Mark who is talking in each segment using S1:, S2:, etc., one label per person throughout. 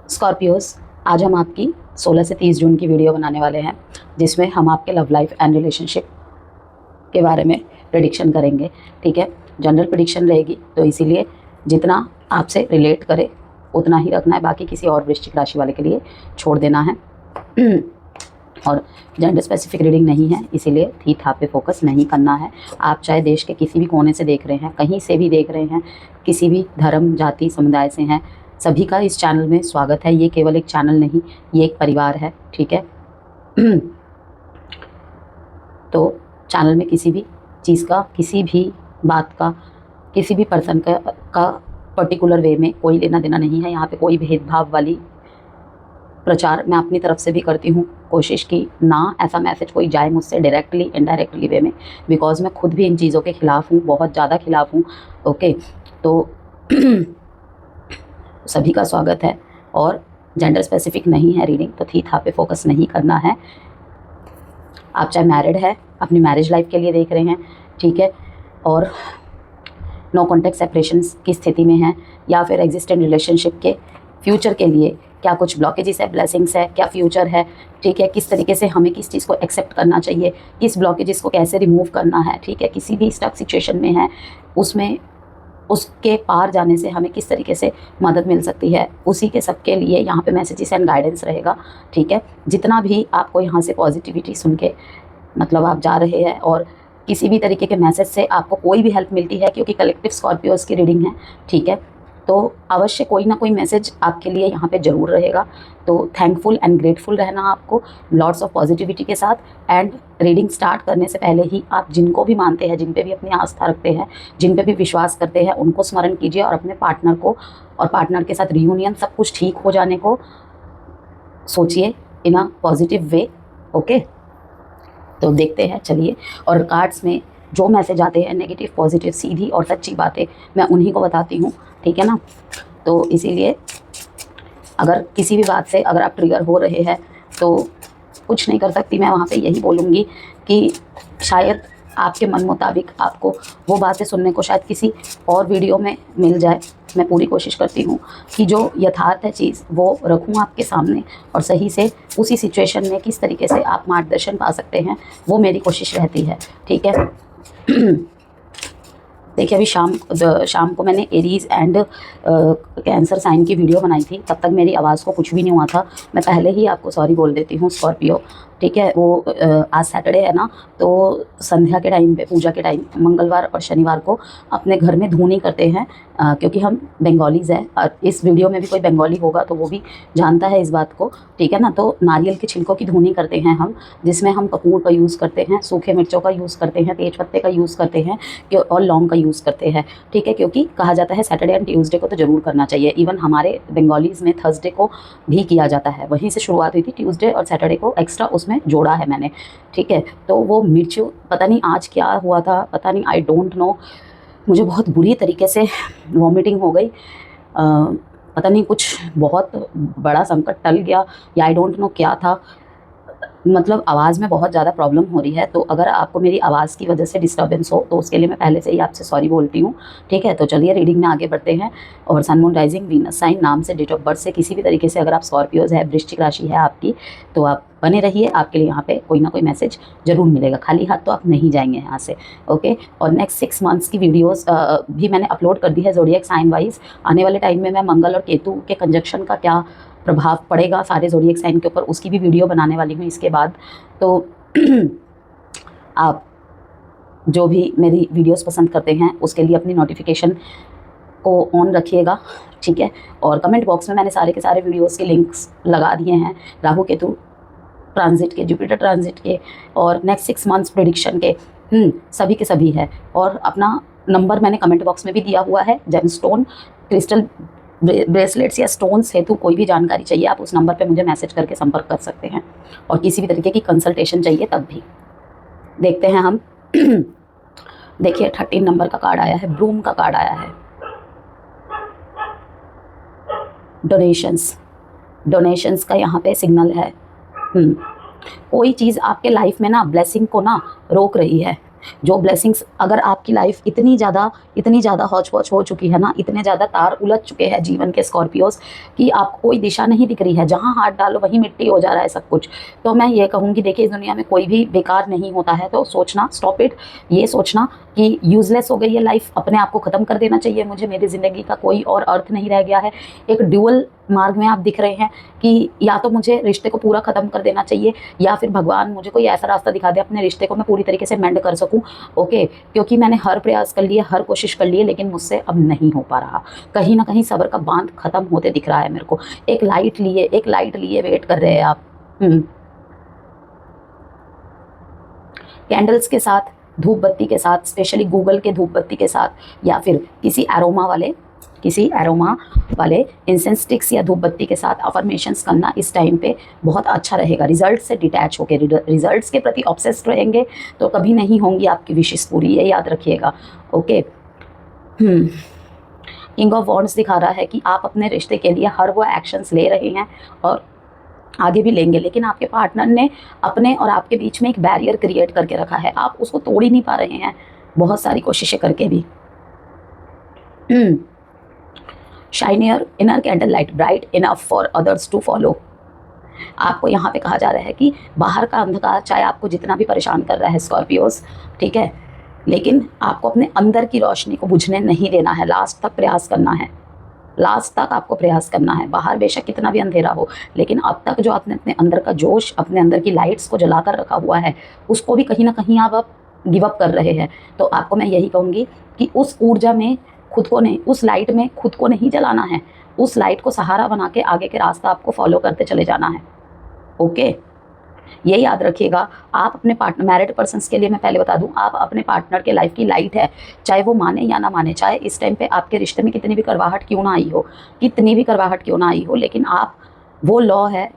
S1: Scorpios, आज हम आपकी 16 से 30 जून की वीडियो बनाने वाले हैं जिसमें हम आपके लव लाइफ एंड रिलेशनशिप के बारे में प्रेडिक्शन करेंगे। ठीक है, जनरल प्रेडिक्शन रहेगी तो इसीलिए जितना आपसे रिलेट करे उतना ही रखना है, बाकी किसी और वृश्चिक राशि वाले के लिए छोड़ देना है। और जेंडर स्पेसिफिक रीडिंग नहीं है, इसीलिए थी था पे फोकस नहीं करना है। आप चाहे देश के किसी भी कोने से देख रहे हैं, कहीं से भी देख रहे हैं, किसी भी धर्म जाति समुदाय से हैं, सभी का इस चैनल में स्वागत है। ये केवल एक चैनल नहीं, ये एक परिवार है। ठीक है तो चैनल में किसी भी चीज़ का, किसी भी बात का, किसी भी पर्सन का पर्टिकुलर वे में कोई लेना देना नहीं है। यहाँ पे कोई भेदभाव वाली प्रचार मैं अपनी तरफ से भी करती हूँ, कोशिश की ना ऐसा मैसेज कोई जाए मुझसे डायरेक्टली इनडायरेक्टली वे में, बिकॉज मैं खुद भी इन चीज़ों के ख़िलाफ़ हूँ, बहुत ज़्यादा ख़िलाफ़ हूँ। ओके, तो सभी का स्वागत है। और जेंडर स्पेसिफिक नहीं है रीडिंग, तो थी था पे फोकस नहीं करना है। आप चाहे मैरिड है, अपनी मैरिज लाइफ के लिए देख रहे हैं, ठीक है, और नो कॉन्टेक्ट सेपरेशंस की स्थिति में हैं, या फिर एग्जिस्टेंट रिलेशनशिप के फ्यूचर के लिए क्या कुछ ब्लॉकेजेस है, ब्लेसिंग्स है, क्या फ्यूचर है, ठीक है, किस तरीके से हमें किस चीज़ को एक्सेप्ट करना चाहिए, किस ब्लॉकेजेस को कैसे रिमूव करना है, ठीक है, किसी भी स्टक सिचुएशन में है उसमें उसके पार जाने से हमें किस तरीके से मदद मिल सकती है, उसी के सबके लिए यहाँ पे मैसेजेस एंड गाइडेंस रहेगा। ठीक है, जितना भी आपको यहाँ से पॉजिटिविटी सुन के मतलब आप जा रहे हैं और किसी भी तरीके के मैसेज से आपको कोई भी हेल्प मिलती है, क्योंकि कलेक्टिव स्कॉर्पियोस की रीडिंग है, ठीक है, तो अवश्य कोई ना कोई मैसेज आपके लिए यहाँ पे ज़रूर रहेगा। तो थैंकफुल एंड ग्रेटफुल रहना आपको, लॉट्स ऑफ पॉजिटिविटी के साथ। एंड रीडिंग स्टार्ट करने से पहले ही आप जिनको भी मानते हैं, जिन पे भी अपनी आस्था रखते हैं, जिन पे भी विश्वास करते हैं, उनको स्मरण कीजिए और अपने पार्टनर को और पार्टनर के साथ रियूनियन सब कुछ ठीक हो जाने को सोचिए इन अ पॉजिटिव वे। ओके, तो देखते हैं, चलिए। और कार्ड्स में जो मैसेज आते हैं नेगेटिव पॉजिटिव सीधी और सच्ची बातें मैं उन्हीं को बताती हूँ, ठीक है ना। तो इसीलिए अगर किसी भी बात से अगर आप ट्रिगर हो रहे हैं तो कुछ नहीं कर सकती मैं, वहाँ पे यही बोलूँगी कि शायद आपके मन मुताबिक आपको वो बातें सुनने को शायद किसी और वीडियो में मिल जाए। मैं पूरी कोशिश करती हूँ कि जो यथार्थ है चीज़ वो रखूँ आपके सामने, और सही से उसी सिचुएशन में किस तरीके से आप मार्गदर्शन पा सकते हैं वो मेरी कोशिश रहती है। ठीक है देखिए, अभी शाम को मैंने एरीज एंड कैंसर साइन की वीडियो बनाई थी, तब तक मेरी आवाज़ को कुछ भी नहीं हुआ था। मैं पहले ही आपको सॉरी बोल देती हूँ स्कॉर्पियो, ठीक है। वो आज सैटरडे है ना, तो संध्या के टाइम पे, पूजा के टाइम, मंगलवार और शनिवार को अपने घर में धूनी करते हैं, क्योंकि हम बंगालीज़ हैं और इस वीडियो में भी कोई बंगाली होगा तो वो भी जानता है इस बात को, ठीक है ना। तो नारियल के छिलकों की धूनी करते हैं हम, जिसमें हम कपूर का यूज़ करते हैं, सूखे मिर्चों का यूज़ करते हैं, तेज पत्ते का यूज़ करते हैं और लौंग का यूज़ करते हैं, ठीक है। क्योंकि कहा जाता है सैटरडे एंड ट्यूसडे को तो ज़रूर करना चाहिए। इवन हमारे बंगालीज़ में थर्सडे को भी किया जाता है, वहीं से शुरुआत हुई थी, ट्यूसडे और सैटरडे को एक्स्ट्रा उसमें जोड़ा है मैंने, ठीक है। तो वो मिर्च पता नहीं आज क्या हुआ था, पता नहीं, आई डोंट नो, मुझे बहुत बुरी तरीके से वॉमिटिंग हो गई, पता नहीं कुछ बहुत बड़ा संकट टल गया या आई डोंट नो क्या था, मतलब आवाज़ में बहुत ज़्यादा प्रॉब्लम हो रही है। तो अगर आपको मेरी आवाज़ की वजह से डिस्टर्बेंस हो तो उसके लिए मैं पहले से ही आपसे सॉरी बोलती हूँ, ठीक है। तो चलिए रीडिंग में आगे बढ़ते हैं। और sun moon rising Venus sign नाम से, डेट ऑफ बर्थ से किसी भी तरीके से अगर आप स्कॉर्पियोज है, वृश्चिक राशि है आपकी, तो आप बने रहिए, आपके लिए यहाँ पे कोई ना कोई मैसेज ज़रूर मिलेगा, खाली हाथ तो आप नहीं जाएंगे यहाँ से। ओके, और नेक्स्ट 6 मंथ्स की वीडियोस भी मैंने अपलोड कर दी है ज़ोडिएक साइन वाइज। आने वाले टाइम में मैं मंगल और केतु के कंजक्शन का क्या प्रभाव पड़ेगा सारे ज़ोडिएक साइन के ऊपर, उसकी भी वीडियो बनाने वाली हूँ इसके बाद। तो आप जो भी मेरी वीडियोस पसंद करते हैं उसके लिए अपनी नोटिफिकेशन को ऑन रखिएगा, ठीक है। और कमेंट बॉक्स में मैंने सारे के सारे वीडियोस के लिंक्स लगा दिए हैं, राहु केतु ट्रांजिट के, जुपिटर ट्रांजिट के और नेक्स्ट 6 मंथ्स प्रेडिक्शन के, सभी के सभी है। और अपना नंबर मैंने कमेंट बॉक्स में भी दिया हुआ है। जेमस्टोन, क्रिस्टल ब्रेसलेट्स या स्टोन्स हेतु कोई भी जानकारी चाहिए आप उस नंबर पे मुझे मैसेज करके संपर्क कर सकते हैं, और किसी भी तरीके की कंसल्टेशन चाहिए तब भी। देखते हैं हम देखिए 13 नंबर का कार्ड आया है, ब्रूम का कार्ड आया है। डोनेशंस का यहाँ पे सिग्नल है। कोई चीज़ आपके लाइफ में ना ब्लेसिंग को ना रोक रही है, जो ब्लेसिंग्स, अगर आपकी लाइफ इतनी ज़्यादा हौच पौच हो चुकी है ना, इतने ज़्यादा तार उलझ चुके हैं जीवन के स्कॉर्पियोस कि आपको कोई दिशा नहीं दिख रही है, जहाँ हाथ डालो वहीं मिट्टी हो जा रहा है सब कुछ, तो मैं ये कहूँगी देखिए इस दुनिया में कोई भी बेकार नहीं होता है। तो सोचना, स्टॉप इट, ये सोचना कि यूजलेस हो गई है लाइफ, अपने आप को ख़त्म कर देना चाहिए मुझे, मेरी ज़िंदगी का कोई और अर्थ नहीं रह गया है। एक ड्यूअल मार्ग में आप दिख रहे हैं कि या तो मुझे रिश्ते को पूरा ख़त्म कर देना चाहिए या फिर भगवान मुझे कोई ऐसा रास्ता दिखा दे अपने रिश्ते को मैं पूरी तरीके से मेंड कर सकूं। ओके, क्योंकि मैंने हर प्रयास कर लिए, हर कोशिश कर ली है, लेकिन मुझसे अब नहीं हो पा रहा। कहीं ना कहीं सब्र का बांध खत्म होते दिख रहा है मेरे को। एक लाइट लिए वेट कर रहे हैं आप। कैंडल्स के साथ, धूप बत्ती के साथ, स्पेशली गूगल के धूप बत्ती के साथ, या फिर किसी एरोमा वाले इंसेंस स्टिक्स या धूप बत्ती के साथ अफर्मेशंस करना इस टाइम पे बहुत अच्छा रहेगा। रिजल्ट से डिटैच होकर, रिजल्ट्स के प्रति ऑब्सेस्ड रहेंगे तो कभी नहीं होंगी आपकी विशेष पूरी, ये याद रखिएगा। ओके, किंग ऑफ वॉन्ड्स दिखा रहा है कि आप अपने रिश्ते के लिए हर वो एक्शंस ले रहे हैं और आगे भी लेंगे, लेकिन आपके पार्टनर ने अपने और आपके बीच में एक बैरियर क्रिएट करके रखा है, आप उसको तोड़ ही नहीं पा रहे हैं बहुत सारी कोशिशें करके भी। Shine your inner candle light bright enough for others to follow. आपको यहाँ पे कहा जा रहा है कि बाहर का अंधकार चाहे आपको जितना भी परेशान कर रहा है स्कॉर्पियोस, ठीक है, लेकिन आपको अपने अंदर की रोशनी को बुझने नहीं देना है, लास्ट तक प्रयास करना है, लास्ट तक आपको प्रयास करना है। बाहर बेशक कितना भी अंधेरा हो, लेकिन अब तक जो आपने अपने अंदर का जोश, अपने अंदर की लाइट्स को जला कर रखा हुआ है, उसको भी कहीं ना कहीं आप गिव अप कर रहे हैं। तो आपको मैं यही कहूँगी कि उस ऊर्जा में खुद को नहीं, उस लाइट में खुद को नहीं जलाना है, उस लाइट को सहारा बना के आगे के रास्ता आपको फॉलो करते चले जाना है। ओके, ये याद रखिएगा। आप अपने पार्टनर, मैरिड पर्सन्स के लिए मैं पहले बता दूं, आप अपने पार्टनर के लाइफ की लाइट है, चाहे वो माने या ना माने, चाहे इस टाइम पे आपके रिश्ते में कितनी भी करवाहट क्यों ना आई हो, लेकिन आप वो लॉ है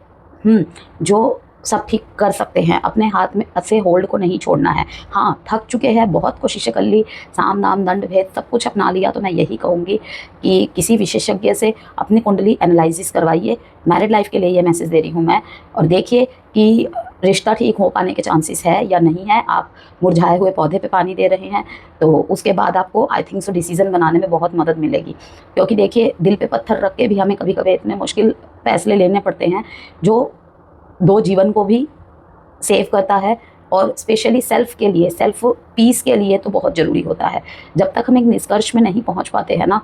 S1: जो सब ठीक कर सकते हैं। अपने हाथ में ऐसे होल्ड को नहीं छोड़ना है। हाँ, थक चुके हैं, बहुत कोशिशें कर ली, साम दाम दंड भेद सब कुछ अपना लिया, तो मैं यही कहूँगी कि किसी विशेषज्ञ से अपनी कुंडली एनालिसिस करवाइए। मैरिड लाइफ के लिए ये मैसेज दे रही हूँ मैं, और देखिए कि रिश्ता ठीक हो पाने के चांसेस है या नहीं है। आप मुरझाए हुए पौधे पे पानी दे रहे हैं, तो उसके बाद आपको आई थिंक सो डिसीजन बनाने में बहुत मदद मिलेगी। क्योंकि देखिए, दिल पे पत्थर रख के भी हमें कभी कभी इतने मुश्किल फैसले लेने पड़ते हैं जो दो जीवन को भी सेव करता है, और स्पेशली सेल्फ के लिए, सेल्फ पीस के लिए तो बहुत ज़रूरी होता है। जब तक हम एक निष्कर्ष में नहीं पहुंच पाते हैं ना,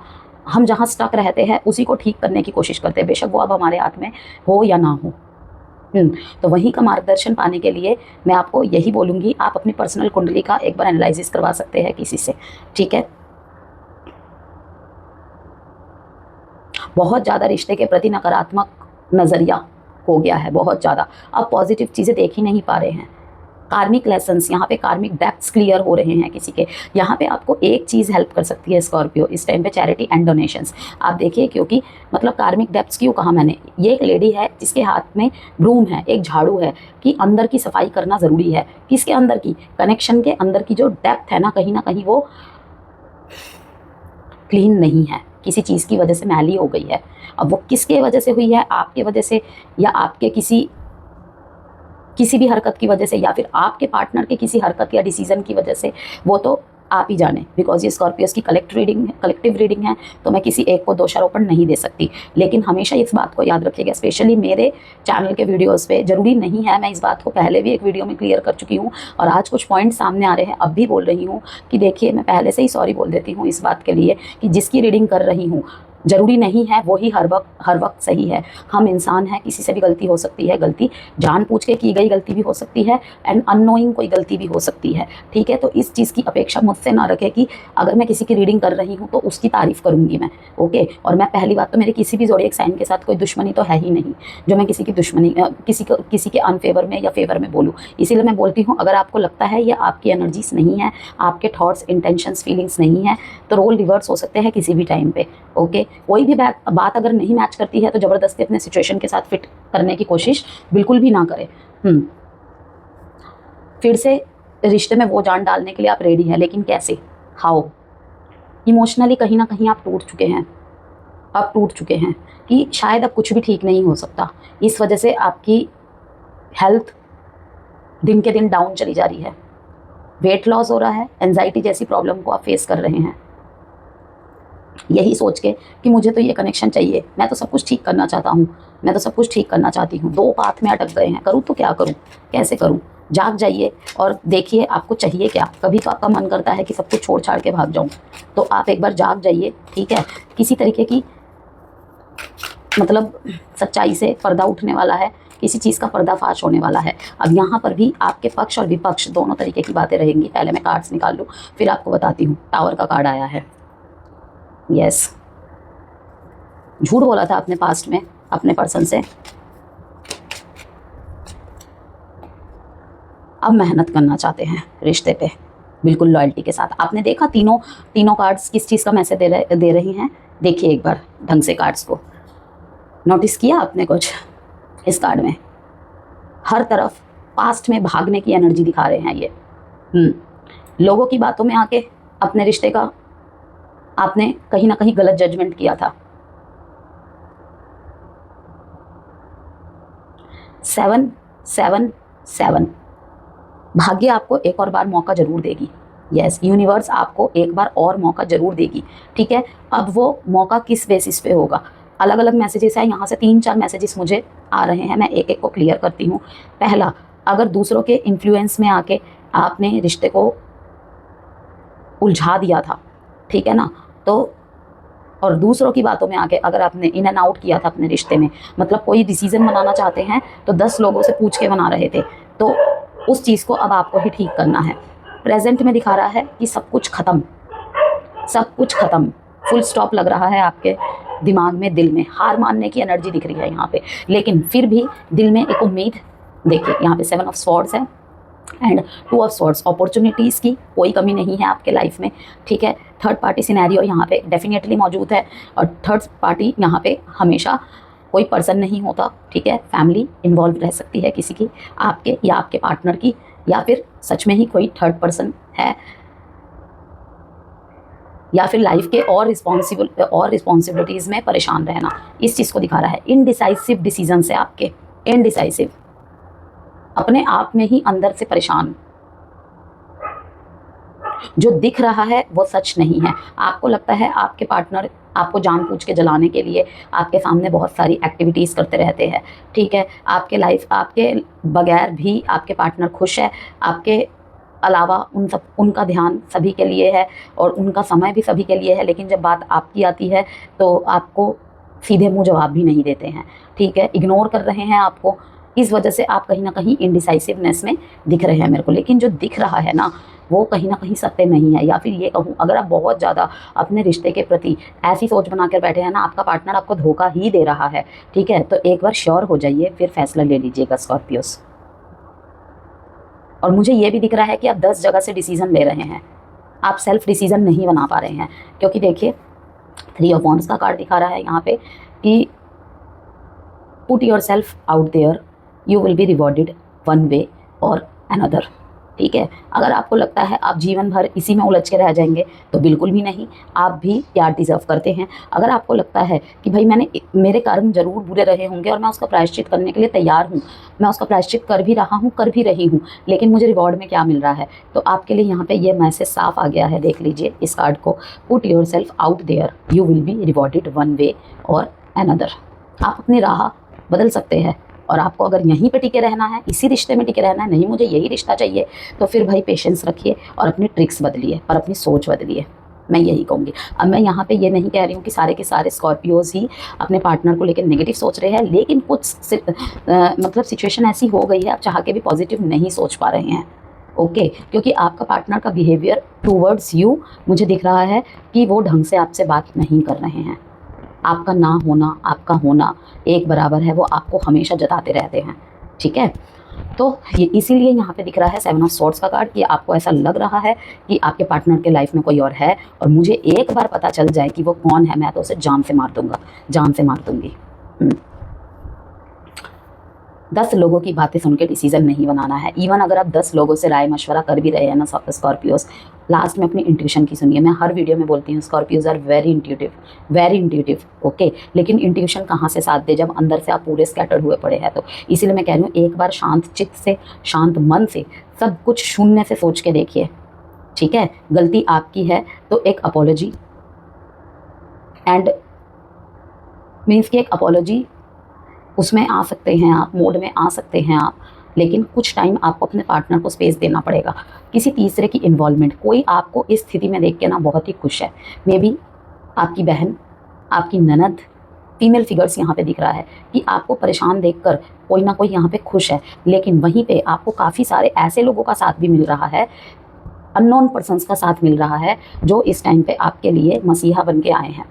S1: हम जहां स्टक रहते हैं उसी को ठीक करने की कोशिश करते हैं, बेशक वो अब हमारे हाथ में हो या ना हो। तो वहीं का मार्गदर्शन पाने के लिए मैं आपको यही बोलूँगी, आप अपनी पर्सनल कुंडली का एक बार एनालिसिस करवा सकते हैं किसी से, ठीक है। बहुत ज़्यादा रिश्ते के प्रति नकारात्मक नज़रिया हो गया है, बहुत ज़्यादा, अब पॉजिटिव चीज़ें देख ही नहीं पा रहे हैं। कार्मिक लेसन्स, यहाँ पे कार्मिक डेप्थ्स क्लियर हो रहे हैं किसी के। यहाँ पे आपको एक चीज़ हेल्प कर सकती है स्कॉर्पियो इस टाइम पे, चैरिटी एंड डोनेशंस। आप देखिए, क्योंकि मतलब कार्मिक डेप्थ्स क्यों कहा मैंने, ये एक लेडी है जिसके हाथ में ब्रूम है, एक झाड़ू है, कि अंदर की सफाई करना ज़रूरी है। किसके अंदर की? कनेक्शन के अंदर की जो डेप्थ है ना कहीं वो क्लीन नहीं है, किसी चीज़ की वजह से मैली हो गई है। अब वो किसके वजह से हुई है? आपके वजह से, या आपके किसी भी हरकत की वजह से, या फिर आपके पार्टनर के किसी हरकत या डिसीजन की वजह से, वो तो आप ही जाने। बिकॉज ये स्कॉर्पियोस की कलेक्टिव रीडिंग है, तो मैं किसी एक को दोषारोपण नहीं दे सकती। लेकिन हमेशा इस बात को याद रखिएगा, स्पेशली मेरे चैनल के वीडियोस पे, ज़रूरी नहीं है, मैं इस बात को पहले भी एक वीडियो में क्लियर कर चुकी हूँ और आज कुछ पॉइंट सामने आ रहे हैं, अब भी बोल रही हूँ कि देखिए, मैं पहले से ही सॉरी बोल देती हूँ इस बात के लिए कि जिसकी रीडिंग कर रही हूँ ज़रूरी नहीं है वही हर वक्त सही है। हम इंसान हैं, किसी से भी गलती हो सकती है, गलती जानबूझ के की गई गलती भी हो सकती है, एंड अननोइंग कोई गलती भी हो सकती है, ठीक है। तो इस चीज़ की अपेक्षा मुझसे ना रखें कि अगर मैं किसी की रीडिंग कर रही हूँ तो उसकी तारीफ़ करूँगी मैं, ओके। और मैं पहली बात तो, मेरे किसी भी ज़ोडिएक साइन के साथ कोई दुश्मनी तो है ही नहीं जो मैं किसी की दुश्मनी, किसी के अनफेवर में या फेवर में बोलूँ। इसीलिए मैं बोलती हूँ, अगर आपको लगता है ये आपकी एनर्जीज नहीं है, आपके थॉट्स, इंटेंशंस, फीलिंग्स नहीं है, तो रोल रिवर्स हो सकते हैं किसी भी टाइम पे, ओके। कोई भी बात अगर नहीं मैच करती है तो ज़बरदस्ती अपने सिचुएशन के साथ फिट करने की कोशिश बिल्कुल भी ना करें। फिर से रिश्ते में वो जान डालने के लिए आप रेडी हैं, लेकिन कैसे, हाउ? इमोशनली कहीं ना कहीं आप टूट चुके हैं कि शायद अब कुछ भी ठीक नहीं हो सकता। इस वजह से आपकी हेल्थ दिन के दिन डाउन चली जा रही है, वेट लॉस हो रहा है, एंजाइटी जैसी प्रॉब्लम को आप फेस कर रहे हैं, यही सोच के कि मुझे तो ये कनेक्शन चाहिए, मैं तो सब कुछ ठीक करना चाहता हूँ, मैं तो सब कुछ ठीक करना चाहती हूँ, दो पाथ में अटक गए हैं, करूँ तो क्या करूँ, कैसे करूँ। जाग जाइए और देखिए आपको चाहिए क्या। कभी तो आपका मन करता है कि सब कुछ छोड़ छाड़ के भाग जाऊँ, तो आप एक बार जाग जाइए, ठीक है। किसी तरीके की मतलब सच्चाई से पर्दा उठने वाला है, किसी चीज़ का पर्दाफाश होने वाला है। अब यहाँ पर भी आपके पक्ष और विपक्ष दोनों तरीके की बातें रहेंगी। पहले मैं कार्ड्स निकाल लूँ, फिर आपको बताती हूँ। टावर का कार्ड आया है। यस, झूठ बोला था अपने पास्ट में अपने पर्सन से, अब मेहनत करना चाहते हैं रिश्ते पे, बिल्कुल लॉयल्टी के साथ। आपने देखा तीनों कार्ड्स किस चीज़ का मैसेज दे रही हैं। देखिए एक बार ढंग से कार्ड्स को, नोटिस किया आपने कुछ इस कार्ड में? हर तरफ पास्ट में भागने की एनर्जी दिखा रहे हैं ये। लोगों की बातों में आके अपने रिश्ते का आपने कहीं ना कहीं गलत जजमेंट किया था। 777, भाग्य आपको एक और बार मौका जरूर देगी। यस, यूनिवर्स आपको एक बार और मौका जरूर देगी, ठीक है। अब वो मौका किस बेसिस पे होगा? अलग अलग मैसेजेस हैं, यहाँ से 3-4 मैसेजेस मुझे आ रहे हैं, मैं एक एक को क्लियर करती हूँ। पहला, अगर दूसरों के इन्फ्लुएंस में आके आपने रिश्ते को उलझा दिया था, ठीक है ना, तो और दूसरों की बातों में आके अगर आपने इन एंड आउट किया था अपने रिश्ते में, मतलब कोई डिसीजन बनाना चाहते हैं तो 10 लोगों से पूछ के बना रहे थे, तो उस चीज़ को अब आपको ही ठीक करना है। प्रेजेंट में दिखा रहा है कि सब कुछ ख़त्म, सब कुछ ख़त्म, फुल स्टॉप लग रहा है आपके दिमाग में, दिल में हार मानने की एनर्जी दिख रही है यहाँ पे, लेकिन फिर भी दिल में एक उम्मीद। देखिए यहाँ पे 7 ऑफ स्वॉर्ड्स है एंड 2 ऑफ स्वॉर्ड्स। अपॉर्चुनिटीज़ की कोई कमी नहीं है आपके लाइफ में, ठीक है। थर्ड पार्टी सिनेरियो यहाँ पे डेफिनेटली मौजूद है, और थर्ड पार्टी यहाँ पे हमेशा कोई पर्सन नहीं होता, ठीक है। फैमिली इन्वॉल्व रह सकती है किसी की, आपके या आपके पार्टनर की, या फिर सच में ही कोई थर्ड पर्सन है, या फिर लाइफ के और रिस्पॉन्सिबिलिटीज़ में परेशान रहना, इस चीज़ को दिखा रहा है। इनडिसाइसिव डिसीजन से आपके, इनडिसाइसिव, अपने आप में ही अंदर से परेशान। जो दिख रहा है वो सच नहीं है। आपको लगता है आपके पार्टनर आपको जानबूझ के जलाने के लिए आपके सामने बहुत सारी एक्टिविटीज़ करते रहते हैं, ठीक है। आपके बगैर भी आपके पार्टनर खुश है, आपके अलावा उनका ध्यान सभी के लिए है और उनका समय भी सभी के लिए है, लेकिन जब बात आपकी आती है तो आपको सीधे मुंह जवाब भी नहीं देते हैं, ठीक है। इग्नोर कर रहे हैं आपको, इस वजह से आप कहीं ना कहीं इनडिसाइसिवनेस में दिख रहे हैं मेरे को। लेकिन जो दिख रहा है ना वो कहीं ना कहीं सत्य नहीं है, या फिर ये कहूँ, अगर आप बहुत ज़्यादा अपने रिश्ते के प्रति ऐसी सोच बना कर बैठे हैं ना, आपका पार्टनर आपको धोखा ही दे रहा है, ठीक है। तो एक बार श्योर हो जाइए, फिर फैसला ले लीजिएगा स्कॉर्पियोस। और मुझे ये भी दिख रहा है कि आप 10 जगह से डिसीजन ले रहे हैं, आप सेल्फ डिसीजन नहीं बना पा रहे हैं, क्योंकि देखिए 3 ऑफ वॉन्ड्स का कार्ड दिखा रहा है यहाँ पे कि put yourself out there, you will be rewarded one way or another, ठीक है। अगर आपको लगता है आप जीवन भर इसी में उलझ के रह जाएंगे तो बिल्कुल भी नहीं, आप भी प्यार डिज़र्व करते हैं। अगर आपको लगता है कि भाई मेरे कर्म जरूर बुरे रहे होंगे और मैं उसका प्रायश्चित करने के लिए तैयार हूँ, मैं उसका प्रायश्चित कर भी रहा हूँ, कर भी रही हूँ, लेकिन मुझे रिवॉर्ड में क्या मिल रहा है, तो आपके लिए यहाँ पे ये मैसेज साफ आ गया है। देख लीजिए इस कार्ड को, put yourself out there, you will be rewarded one way or another. आप अपनी राह बदल सकते हैं, और आपको अगर यहीं पे टिके रहना है, इसी रिश्ते में टिके रहना है, नहीं मुझे यही रिश्ता चाहिए, तो फिर भाई पेशेंस रखिए और अपनी ट्रिक्स बदलिए और अपनी सोच बदलिए, मैं यही कहूँगी। अब मैं यहाँ पे ये नहीं कह रही हूँ कि सारे के सारे स्कॉर्पियोज ही अपने पार्टनर को लेकर नेगेटिव सोच रहे हैं, लेकिन कुछ मतलब सिचुएशन ऐसी हो गई है आप चाह के भी पॉजिटिव नहीं सोच पा रहे हैं, ओके। क्योंकि आपका पार्टनर का बिहेवियर टूवर्ड्स यू मुझे दिख रहा है कि वो ढंग से आपसे बात नहीं कर रहे हैं। आपका ना होना आपका होना एक बराबर है, वो आपको हमेशा जताते रहते हैं, ठीक है। तो ये इसीलिए यहाँ पे दिख रहा है 7 ऑफ स्वॉर्ड्स का कार्ड कि आपको ऐसा लग रहा है कि आपके पार्टनर के लाइफ में कोई और है, और मुझे एक बार पता चल जाए कि वो कौन है, मैं तो उसे जान से मार दूंगा, जान से मार दूंगी। 10 लोगों की बातें सुन के डिसीजन नहीं बनाना है। इवन अगर आप 10 लोगों से राय मशवरा कर भी रहे हैं ना स्कॉर्पियोस, लास्ट में अपनी इंट्यूशन की सुनिए। मैं हर वीडियो में बोलती हूँ Scorpios are very intuitive, okay. लेकिन इंट्यूशन कहाँ से साथ दे जब अंदर से आप पूरे स्कैटर्ड हुए पड़े हैं, तो इसीलिए मैं कह रही हूँ एक बार शांत चित्त से, शांत मन से सब कुछ शून्य से सोच के देखिए, ठीक है। गलती आपकी है तो एक अपॉलॉजी एंड मीन्स कि एक अपॉलॉजी, उसमें आ सकते हैं आप, मोड में आ सकते हैं आप, लेकिन कुछ टाइम आपको अपने पार्टनर को स्पेस देना पड़ेगा। किसी तीसरे की इन्वॉल्वमेंट, कोई आपको इस स्थिति में देख के ना बहुत ही खुश है, मे बी आपकी बहन, आपकी ननद, फीमेल फिगर्स यहाँ पे दिख रहा है कि आपको परेशान देखकर कोई ना कोई यहाँ पे खुश है, लेकिन वहीं पे आपको काफ़ी सारे ऐसे लोगों का साथ भी मिल रहा है, अननोन पर्सन्स का साथ मिल रहा है, जो इस टाइम पे आपके लिए मसीहा बन के आए हैं,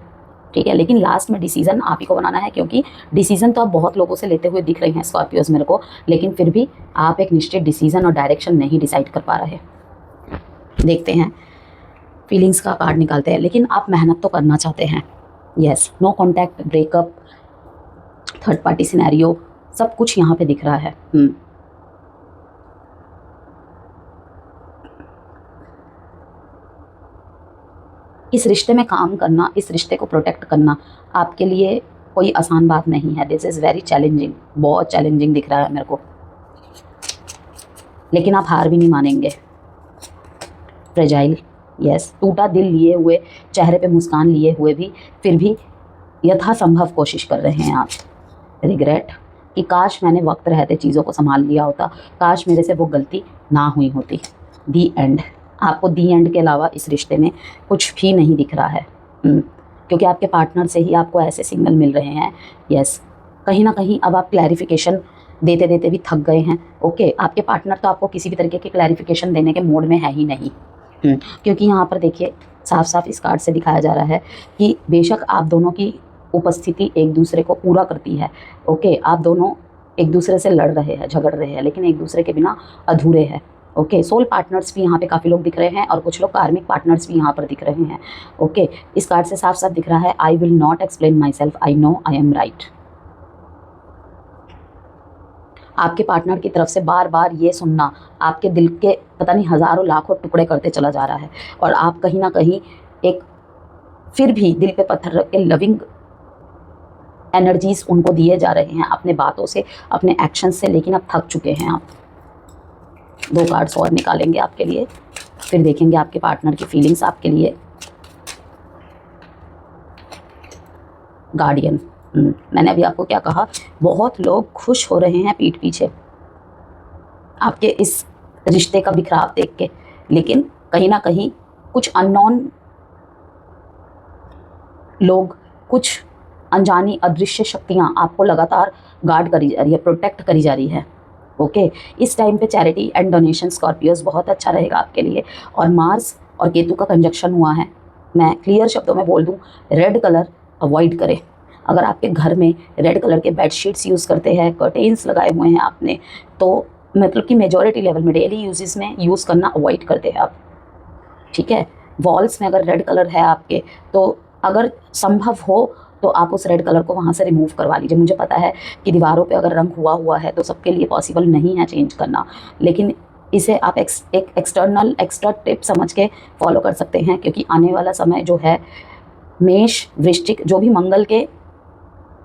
S1: ठीक है। लेकिन लास्ट में डिसीजन आप ही को बनाना है, क्योंकि डिसीजन तो आप बहुत लोगों से लेते हुए दिख रहे हैं स्कॉर्पियोज मेरे को, लेकिन फिर भी आप एक निश्चित डिसीजन और डायरेक्शन नहीं डिसाइड कर पा रहे। देखते हैं, फीलिंग्स का कार्ड निकालते हैं, लेकिन आप मेहनत तो करना चाहते हैं। Yes, no contact, breakup, third party scenario, सब कुछ यहाँ पे दिख रहा है। इस रिश्ते में काम करना, इस रिश्ते को प्रोटेक्ट करना आपके लिए कोई आसान बात नहीं है। दिस इज़ वेरी चैलेंजिंग, बहुत चैलेंजिंग दिख रहा है मेरे को, लेकिन आप हार भी नहीं मानेंगे। फ्रेजाइल, यस, टूटा दिल लिए हुए, चेहरे पे मुस्कान लिए हुए भी फिर भी यथासंभव कोशिश कर रहे हैं आप। रिग्रेट कि काश मैंने वक्त रहते चीज़ों को संभाल लिया होता, काश मेरे से वो गलती ना हुई होती। दी एंड, आपको दी एंड के अलावा इस रिश्ते में कुछ भी नहीं दिख रहा है, क्योंकि आपके पार्टनर से ही आपको ऐसे सिग्नल मिल रहे हैं। यस, कहीं ना कहीं अब आप क्लैरिफिकेशन देते देते भी थक गए हैं। ओके, आपके पार्टनर तो आपको किसी भी तरीके की क्लैरिफिकेशन देने के मोड में है ही नहीं, क्योंकि यहाँ पर देखिए साफ साफ इस कार्ड से दिखाया जा रहा है कि बेशक आप दोनों की उपस्थिति एक दूसरे को पूरा करती है। ओके, आप दोनों एक दूसरे से लड़ रहे हैं, झगड़ रहे हैं, लेकिन एक दूसरे के बिना अधूरे हैं। ओके, सोल पार्टनर्स भी यहाँ पे काफ़ी लोग दिख रहे हैं और कुछ लोग कार्मिक पार्टनर्स भी यहाँ पर दिख रहे हैं। ओके, इस कार्ड से साफ साफ दिख रहा है, I will not explain my self, I know I am right. आपके पार्टनर की तरफ से बार बार ये सुनना आपके दिल के पता नहीं हज़ारों लाखों टुकड़े करते चला जा रहा है, और आप कहीं ना कहीं एक फिर भी दिल पे पत्थर रख के लविंग एनर्जीज उनको दिए जा रहे हैं अपने बातों से, अपने एक्शन से, लेकिन अब थक चुके हैं आप। 2 कार्ड्स और निकालेंगे आपके लिए, फिर देखेंगे आपके पार्टनर की फीलिंग्स आपके लिए। गार्डियन, मैंने अभी आपको क्या कहा, बहुत लोग खुश हो रहे हैं पीठ पीछे आपके इस रिश्ते का बिखराव देख के, लेकिन कहीं ना कहीं कुछ अननोन लोग, कुछ अनजानी अदृश्य शक्तियाँ आपको लगातार गार्ड करी जा रही है, प्रोटेक्ट करी जा रही है। ओके, इस टाइम पे चैरिटी एंड डोनेशन स्कॉर्पियोज बहुत अच्छा रहेगा आपके लिए। और मार्स और केतु का कंजक्शन हुआ है। मैं क्लियर शब्दों में बोल दूं, रेड कलर अवॉइड करें। अगर आपके घर में रेड कलर के बेडशीट्स यूज़ करते हैं, कर्टेन्स लगाए हुए हैं आपने, तो मतलब कि मेजॉरिटी लेवल में डेली यूजेस में यूज़ करना अवॉइड करते हैं आप, ठीक है। वॉल्स में अगर रेड कलर है आपके, तो अगर संभव हो तो आप उस रेड कलर को वहाँ से रिमूव करवा लीजिए। मुझे पता है कि दीवारों पे अगर रंग हुआ है तो सबके लिए पॉसिबल नहीं है चेंज करना, लेकिन इसे आप एक एक्सटर्नल एक्स्ट्रा टिप समझ के फॉलो कर सकते हैं, क्योंकि आने वाला समय जो है, मेष, वृश्चिक, जो भी मंगल के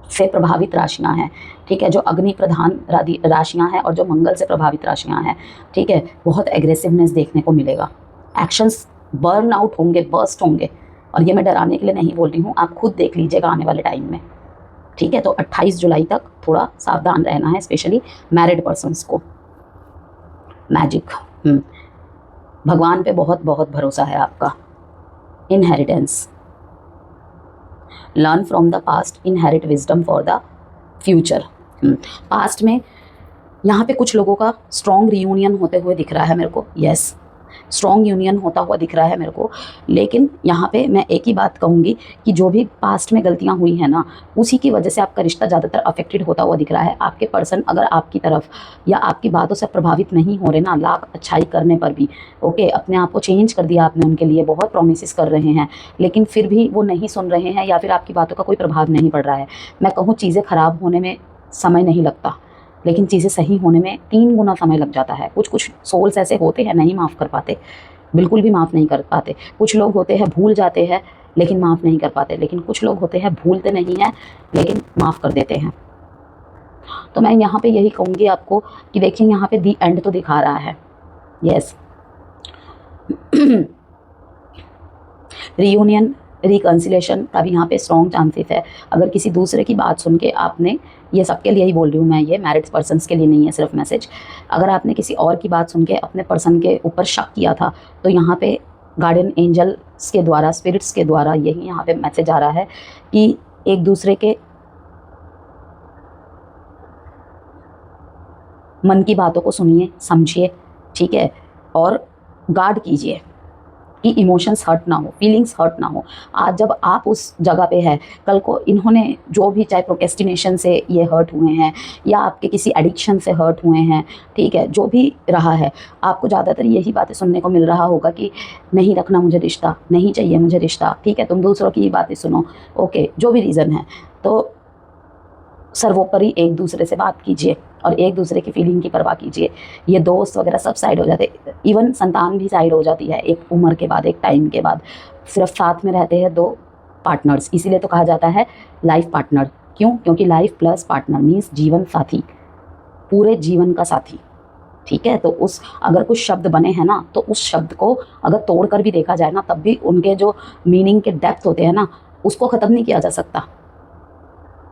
S1: से प्रभावित राशियां हैं, ठीक है, जो अग्नि प्रधान राशियां हैं और जो मंगल से प्रभावित राशियां हैं, ठीक है, बहुत एग्रेसिवनेस देखने को मिलेगा। एक्शंस बर्न आउट होंगे, बर्स्ट होंगे, और ये मैं डराने के लिए नहीं बोल रही हूँ, आप खुद देख लीजिएगा आने वाले टाइम में, ठीक है। तो 28 जुलाई तक थोड़ा सावधान रहना है, स्पेशली मैरिड पर्सन्स को। मैजिक, भगवान पे बहुत बहुत भरोसा है आपका। Inheritance, learn from the past, inherit wisdom for the future. Past में यहाँ पे कुछ लोगों का स्ट्रॉन्ग रियूनियन होते हुए दिख रहा है मेरे को। यस, स्ट्रॉन्ग यूनियन होता हुआ दिख रहा है मेरे को, लेकिन यहाँ पे मैं एक ही बात कहूँगी कि जो भी पास्ट में गलतियाँ हुई हैं ना, उसी की वजह से आपका रिश्ता ज़्यादातर अफेक्टेड होता हुआ दिख रहा है। आपके पर्सन अगर आपकी तरफ या आपकी बातों से प्रभावित नहीं हो रहे ना, लाख अच्छाई करने पर भी, ओके, अपने आप को चेंज कर दिया आपने उनके लिए, बहुत प्रोमिस कर रहे हैं, लेकिन फिर भी वो नहीं सुन रहे हैं, या फिर आपकी बातों का कोई प्रभाव नहीं पड़ रहा है। मैं कहूँ चीज़ें ख़राब होने में समय नहीं लगता, लेकिन चीज़ें सही होने में 3 गुना समय लग जाता है। कुछ सोल्स ऐसे होते हैं नहीं माफ़ कर पाते, बिल्कुल भी माफ़ नहीं कर पाते। कुछ लोग होते हैं भूल जाते हैं लेकिन माफ़ नहीं कर पाते, लेकिन कुछ लोग होते हैं भूलते नहीं हैं लेकिन माफ़ कर देते हैं। तो मैं यहाँ पे यही कहूँगी आपको कि देखिए, यहाँ पे दी एंड तो दिखा रहा है, यस। रियूनियन, रिकन्सिलेशन का भी यहाँ पे स्ट्रॉन्ग चांसेस है। अगर किसी दूसरे की बात सुन के आपने, ये सबके लिए ही बोल रही हूँ मैं, ये मैरिड पर्सन्स के लिए नहीं है सिर्फ मैसेज, अगर आपने किसी और की बात सुन के अपने पर्सन के ऊपर शक किया था, तो यहाँ पे गार्डियन एंजल्स के द्वारा, स्पिरिट्स के द्वारा यही यहाँ पे मैसेज आ रहा है कि एक दूसरे के मन की बातों को सुनिए, समझिए, ठीक है, और गार्ड कीजिए कि इमोशंस हर्ट ना हो, फीलिंग्स हर्ट ना हो। आज जब आप उस जगह पे है, कल को इन्होंने जो भी, चाहे प्रोक्रेस्टिनेशन से ये हर्ट हुए हैं या आपके किसी एडिक्शन से हर्ट हुए हैं, ठीक है, जो भी रहा है, आपको ज़्यादातर यही बातें सुनने को मिल रहा होगा कि नहीं रखना मुझे रिश्ता, नहीं चाहिए मुझे रिश्ता, ठीक है, तुम दूसरों की ही बातें सुनो, ओके, जो भी रीज़न है। तो सर्वोपरि एक दूसरे से बात कीजिए और एक दूसरे की फीलिंग की परवाह कीजिए। ये दोस्त वगैरह सब साइड हो जाते, इवन संतान भी साइड हो जाती है एक उम्र के बाद, एक टाइम के बाद। सिर्फ साथ में रहते हैं दो पार्टनर्स, इसीलिए तो कहा जाता है लाइफ पार्टनर। क्यों? क्योंकि लाइफ प्लस पार्टनर मीन्स जीवन साथी, पूरे जीवन का साथी, ठीक है। तो उस, अगर कुछ शब्द बने हैं ना, तो उस शब्द को अगर तोड़ कर भी देखा जाए ना, तब भी उनके जो मीनिंग के डेप्थ होते हैं ना, उसको ख़त्म नहीं किया जा सकता।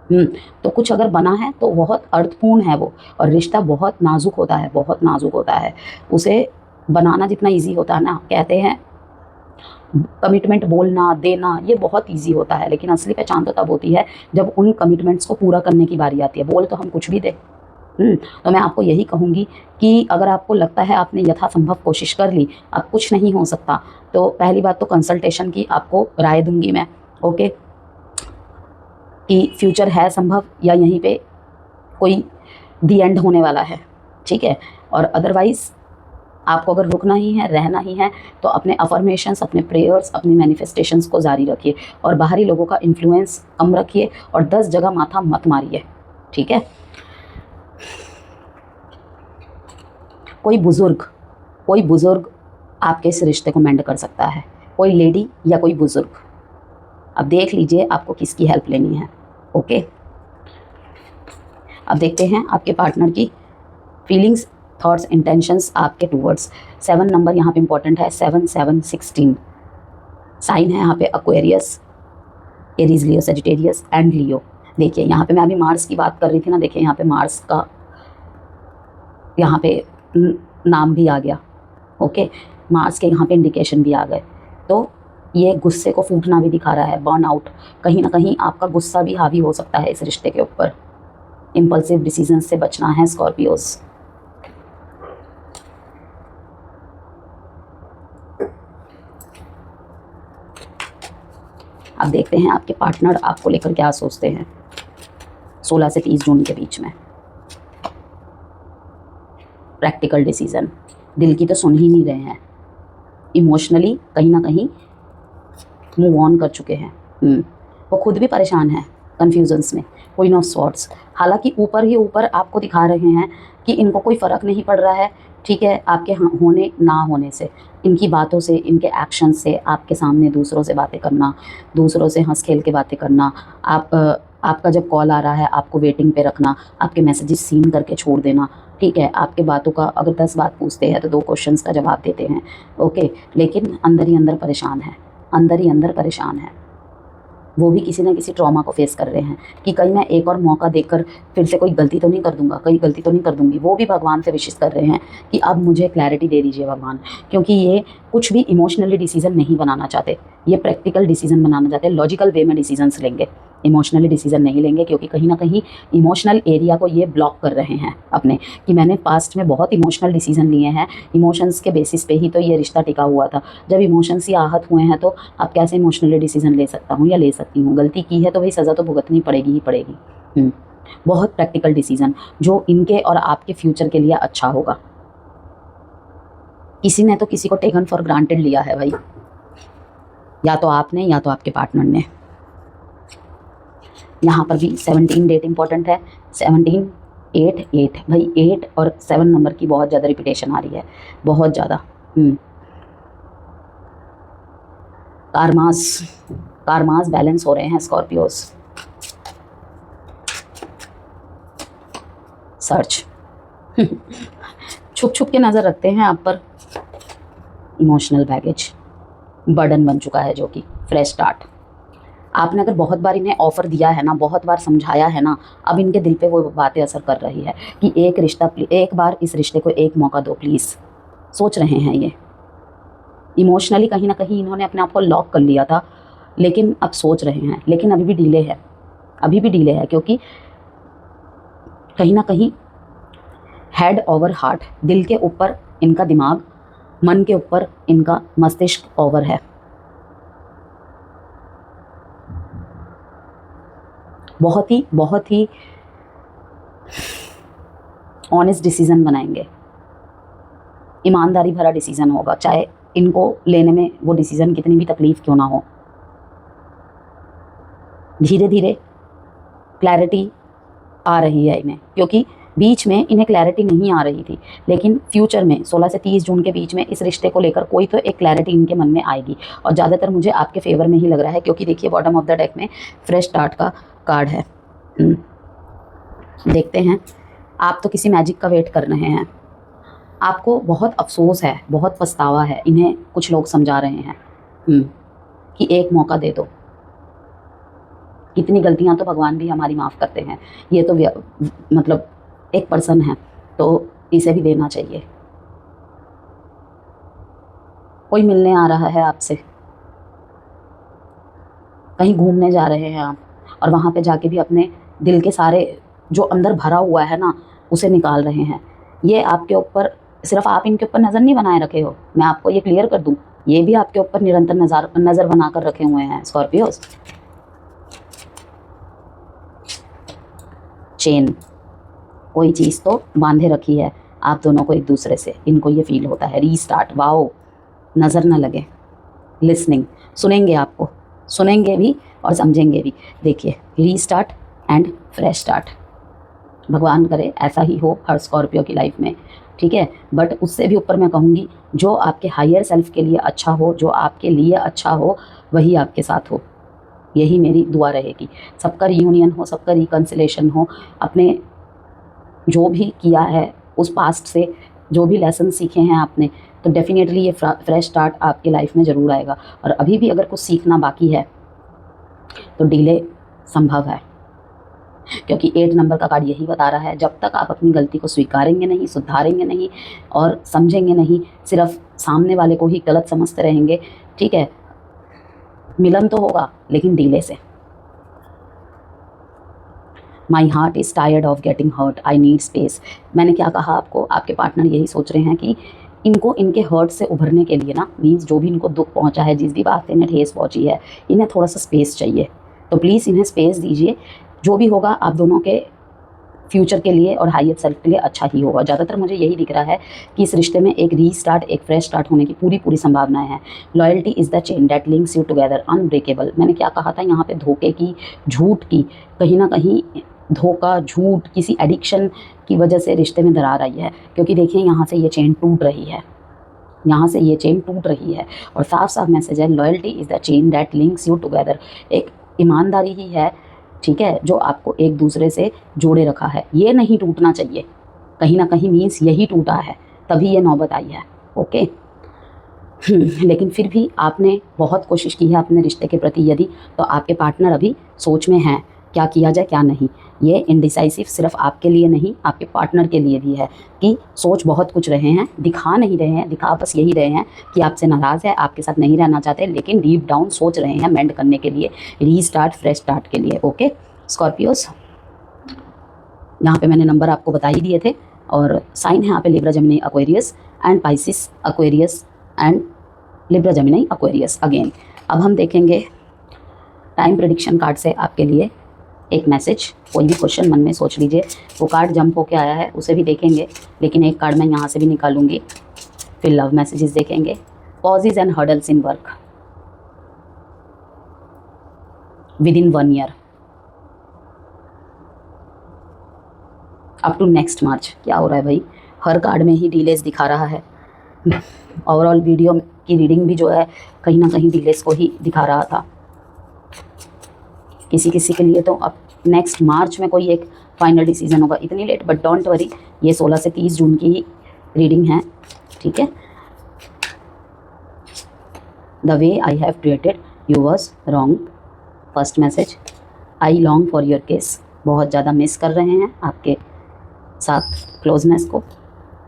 S1: तो कुछ अगर बना है तो बहुत अर्थपूर्ण है वो, और रिश्ता बहुत नाजुक होता है, बहुत नाजुक होता है। उसे बनाना जितना इजी होता है ना, कहते हैं कमिटमेंट बोलना देना ये बहुत इजी होता है, लेकिन असली पहचान तो तब होती है जब उन कमिटमेंट्स को पूरा करने की बारी आती है। बोल तो हम कुछ भी दें। तो मैं आपको यही कहूँगी कि अगर आपको लगता है आपने यथासंभव कोशिश कर ली, अब कुछ नहीं हो सकता, तो पहली बात तो कंसल्टेशन की आपको राय दूंगी मैं, ओके, कि फ्यूचर है संभव या यहीं पे कोई दी एंड होने वाला है, ठीक है। और अदरवाइज़ आपको अगर रुकना ही है, रहना ही है, तो अपने अफर्मेशंस, अपने प्रेयर्स, अपनी मैनिफेस्टेशंस को जारी रखिए और बाहरी लोगों का इन्फ्लुएंस कम रखिए और 10 जगह माथा मत मारिए, ठीक है। कोई बुज़ुर्ग आपके इस रिश्ते को मेंड कर सकता है, कोई लेडी या कोई बुज़ुर्ग। अब देख लीजिए आपको किसकी हेल्प लेनी है, ओके। अब देखते हैं आपके पार्टनर की फीलिंग्स, थॉट्स, इंटेंशंस आपके टूवर्ड्स। 7 नंबर यहाँ पे इंपॉर्टेंट है, 7 7 16। साइन है यहाँ पे Aquarius, Aries, Leo, Sagittarius and Leo. देखिए यहाँ पे मैं अभी मार्स की बात कर रही थी ना, देखिए यहाँ पे मार्स का यहाँ पे नाम भी आ गया, ओके, मार्स के यहाँ पे इंडिकेशन भी आ गए। तो ये गुस्से को फूटना भी दिखा रहा है, बर्न आउट, कहीं ना कहीं आपका गुस्सा भी हावी हो सकता है इस रिश्ते के ऊपर। इम्पल्सिव डिसीजन से बचना है स्कॉर्पियोज। अब देखते हैं आपके पार्टनर आपको लेकर क्या सोचते हैं 16 से 30 जून के बीच में। प्रैक्टिकल डिसीजन, दिल की तो सुन ही नहीं रहे हैं, इमोशनली कहीं ना कहीं मूव ऑन कर चुके हैं। वो खुद भी परेशान है, कन्फ्यूजन्स में, क्वीन ऑफ स्वॉर्ड्स। हालांकि ऊपर ही ऊपर आपको दिखा रहे हैं कि इनको कोई फ़र्क नहीं पड़ रहा है, ठीक है, आपके होने ना होने से, इनकी बातों से, इनके एक्शन से, आपके सामने दूसरों से बातें करना, दूसरों से हंस खेल के बातें करना, आपका जब कॉल आ रहा है आपको वेटिंग पे रखना, आपके मैसेजेस सीन करके छोड़ देना, ठीक है, आपके बातों का अगर 10 बात पूछते हैं तो 2 क्वेश्चंस का जवाब देते हैं, ओके, लेकिन अंदर ही अंदर परेशान है, अंदर ही अंदर परेशान है। वो भी किसी ना किसी ट्रॉमा को फेस कर रहे हैं कि कहीं मैं एक और मौका देकर फिर से कोई गलती तो नहीं कर दूंगा, कहीं गलती तो नहीं कर दूंगी। वो भी भगवान से विशेष कर रहे हैं कि अब मुझे क्लैरिटी दे दीजिए भगवान, क्योंकि ये कुछ भी इमोशनली डिसीजन नहीं बनाना चाहते, ये प्रैक्टिकल डिसीजन बनाना चाहते हैं, लॉजिकल वे में डिसीजंस लेंगे, इमोशनली डिसीजन नहीं लेंगे, क्योंकि कहीं ना कहीं इमोशनल एरिया को ये ब्लॉक कर रहे हैं अपने, कि मैंने पास्ट में बहुत इमोशनल डिसीजन लिए हैं, इमोशंस के बेसिस पे ही तो ये रिश्ता टिका हुआ था। जब इमोशंस ही आहत हुए हैं तो अब कैसे इमोशनली डिसीजन ले सकता हूँ या ले सकती हूँ? गलती की है तो भाई सज़ा तो भुगतनी पड़ेगी ही पड़ेगी। बहुत प्रैक्टिकल डिसीजन जो इनके और आपके फ्यूचर के लिए अच्छा होगा। किसी ने तो किसी को टेकन फॉर ग्रांटेड लिया है भाई, या तो आपने या तो आपके पार्टनर ने। यहाँ पर भी 17 डेट इंपॉर्टेंट है, 17 8 8 भाई, 8 और 7 नंबर की बहुत ज़्यादा रिपीटेशन आ रही है, बहुत ज़्यादा। कारमास बैलेंस हो रहे हैं स्कॉर्पियोज। सर्च छुप छुप के नज़र रखते हैं आप पर, इमोशनल बैगेज बर्डन बन चुका है, जो कि फ्रेश स्टार्ट। आपने अगर बहुत बार इन्हें ऑफ़र दिया है ना, बहुत बार समझाया है ना, अब इनके दिल पे वो बातें असर कर रही है कि एक बार इस रिश्ते को एक मौका दो प्लीज़। सोच रहे हैं ये इमोशनली, कहीं ना कहीं इन्होंने अपने आप को लॉक कर लिया था, लेकिन अब सोच रहे हैं, लेकिन अभी भी डिले है, अभी भी डिले है, क्योंकि कहीं ना कहीं हेड ओवर हार्ट, दिल के ऊपर इनका दिमाग, मन के ऊपर इनका मस्तिष्क ओवर है। बहुत ही ऑनेस्ट डिसीज़न बनाएंगे, ईमानदारी भरा डिसीज़न होगा, चाहे इनको लेने में वो डिसीज़न कितनी भी तकलीफ़ क्यों ना हो। धीरे धीरे क्लैरिटी आ रही है इन्हें, क्योंकि बीच में इन्हें क्लैरिटी नहीं आ रही थी, लेकिन फ्यूचर में 16 से 30 जून के बीच में इस रिश्ते को लेकर कोई तो एक क्लैरिटी इनके मन में आएगी, और ज़्यादातर मुझे आपके फेवर में ही लग रहा है, क्योंकि देखिए बॉटम ऑफ द डेक में फ्रेश स्टार्ट का कार्ड है। देखते हैं, आप तो किसी मैजिक का वेट कर रहे हैं, आपको बहुत अफसोस है, बहुत पछतावा है, इन्हें कुछ लोग समझा रहे हैं कि एक मौका दे दो। कितनी गलतियां तो भगवान भी हमारी माफ़ करते हैं, ये तो मतलब एक पर्सन है, तो इसे भी देना चाहिए। कोई मिलने आ रहा है आपसे, कहीं घूमने जा रहे हैं आप, और वहाँ पे जाके भी अपने दिल के सारे जो अंदर भरा हुआ है ना, उसे निकाल रहे हैं। ये आपके ऊपर, सिर्फ आप इनके ऊपर नज़र नहीं बनाए रखे हो, मैं आपको ये क्लियर कर दूं, ये भी आपके ऊपर निरंतर नज़र बना कर रखे हुए हैं स्कॉर्पियोस। चेन, कोई चीज़ तो बांधे रखी है आप दोनों को एक दूसरे से, इनको ये फील होता है। रीस्टार्ट, वाओ, नज़र ना लगे, लिसनिंग, सुनेंगे आपको, सुनेंगे भी और समझेंगे भी। देखिए, रीस्टार्ट एंड फ्रेश स्टार्ट, भगवान करे ऐसा ही हो हर स्कॉर्पियो की लाइफ में, ठीक है। बट उससे भी ऊपर मैं कहूँगी, जो आपके हायर सेल्फ के लिए अच्छा हो, जो आपके लिए अच्छा हो, वही आपके साथ हो, यही मेरी दुआ रहेगी। सबका रीयूनियन हो, सबका रिकन्सिलेशन हो, अपने जो भी किया है उस पास्ट से जो भी लेसन सीखे हैं आपने, तो डेफिनेटली ये फ्रेश स्टार्ट आपकी लाइफ में ज़रूर आएगा। और अभी भी अगर कुछ सीखना बाकी है तो डिले संभव है, क्योंकि 8 नंबर का कार्ड यही बता रहा है, जब तक आप अपनी गलती को स्वीकारेंगे नहीं, सुधारेंगे नहीं और समझेंगे नहीं, सिर्फ सामने वाले को ही गलत समझते रहेंगे, ठीक है, मिलन तो होगा लेकिन डिले से। My heart is tired of getting hurt, I need space. मैंने क्या कहा आपको, आपके पार्टनर यही सोच रहे हैं कि इनको इनके हर्ट से उभरने के लिए ना, मीन्स जो भी इनको दुख पहुंचा है, जिस भी बात से इन्हें ठेस पहुंची है, इन्हें थोड़ा सा स्पेस चाहिए। तो प्लीज़ इन्हें स्पेस दीजिए, जो भी होगा आप दोनों के फ्यूचर के लिए और हायर सेल्फ के लिए अच्छा ही होगा। ज़्यादातर मुझे यही दिख रहा है कि इस रिश्ते में एक रीस्टार्ट, एक फ्रेश स्टार्ट होने की पूरी संभावनाएं हैं। Loyalty is the chain that links you together, unbreakable. मैंने क्या कहा था यहाँ पे, धोखे की, झूठ की, कहीं ना कहीं धोखा, झूठ, किसी एडिक्शन की वजह से रिश्ते में दरार आई है, क्योंकि देखिए यहाँ से ये चेन टूट रही है, यहाँ से ये चेन टूट रही है, और साफ साफ मैसेज है, loyalty is the chain that links you together. एक ईमानदारी ही है, ठीक है, जो आपको एक दूसरे से जोड़े रखा है, ये नहीं टूटना चाहिए। कहीं ना कहीं मीन्स यही टूटा है, तभी ये नौबत आई है, ओके। लेकिन फिर भी आपने बहुत कोशिश की है अपने रिश्ते के प्रति, यदि तो आपके पार्टनर अभी सोच में हैं क्या किया जाए क्या नहीं। ये इनडिसाइसिव सिर्फ आपके लिए नहीं, आपके पार्टनर के लिए भी है कि सोच बहुत कुछ रहे हैं, दिखा नहीं रहे हैं, दिखा बस यही रहे हैं कि आपसे नाराज़ है, आपके साथ नहीं रहना चाहते, लेकिन डीप डाउन सोच रहे हैं मेंड करने के लिए, रीस्टार्ट, फ्रेश स्टार्ट के लिए, ओके स्कॉर्पियोस। यहाँ पे मैंने नंबर आपको बता ही दिए थे, और साइन है यहाँ पे Libra Gemini Aquarius and Pisces Aquarius and Libra Gemini Aquarius again. अब हम देखेंगे टाइम प्रेडिक्शन कार्ड से आपके लिए एक मैसेज। कोई भी क्वेश्चन मन में सोच लीजिए, वो कार्ड जंप होके आया है उसे भी देखेंगे, लेकिन एक कार्ड मैं यहाँ से भी निकालूंगी। फिर लव मैसेजेस देखेंगे, pauses and hurdles in work within 1 year up to next March. क्या हो रहा है भाई, हर कार्ड में ही डिलेस दिखा रहा है। ओवरऑल वीडियो की रीडिंग भी जो है कहीं ना कहीं डिलेस को ही दिखा रहा था। किसी किसी के लिए तो अब नेक्स्ट मार्च में कोई एक फाइनल डिसीजन होगा, इतनी लेट, बट डोंट वरी, ये 16 से 30 जून की ही रीडिंग है, ठीक है। The way I have treated you was wrong. First message, I long for your case, बहुत ज़्यादा मिस कर रहे हैं आपके साथ क्लोजनेस को।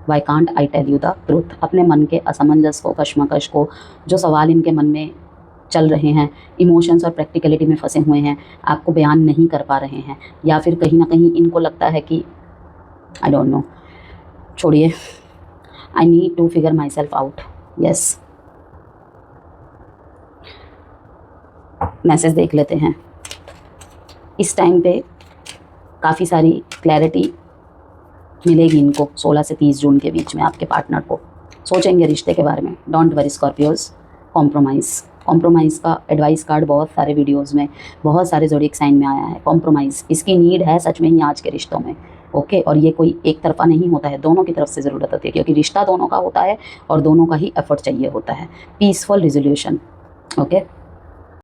S1: Why can't I tell you the truth, अपने मन के असमंजस को, कश्मकश को, जो सवाल इनके मन में चल रहे हैं, इमोशंस और प्रैक्टिकलिटी में फंसे हुए हैं, आपको बयान नहीं कर पा रहे हैं, या फिर कहीं ना कहीं इनको लगता है कि आई डोंट नो, छोड़िए, I need to figure myself out. Yes, message देख लेते हैं। इस टाइम पे काफ़ी सारी क्लैरिटी मिलेगी इनको 16 से 30 जून के बीच में। आपके पार्टनर को सोचेंगे रिश्ते के बारे में। डोंट वरी स्कॉर्पियोज, कॉम्प्रोमाइज़ का एडवाइस कार्ड बहुत सारे वीडियोस में, बहुत सारे ज़ोडिएक साइन में आया है। कॉम्प्रोमाइज़ इसकी नीड है सच में ही आज के रिश्तों में। ओके, और ये कोई एक तरफा नहीं होता है, दोनों की तरफ से ज़रूरत होती है, क्योंकि रिश्ता दोनों का होता है और दोनों का ही एफर्ट चाहिए होता है। Peaceful resolution, okay.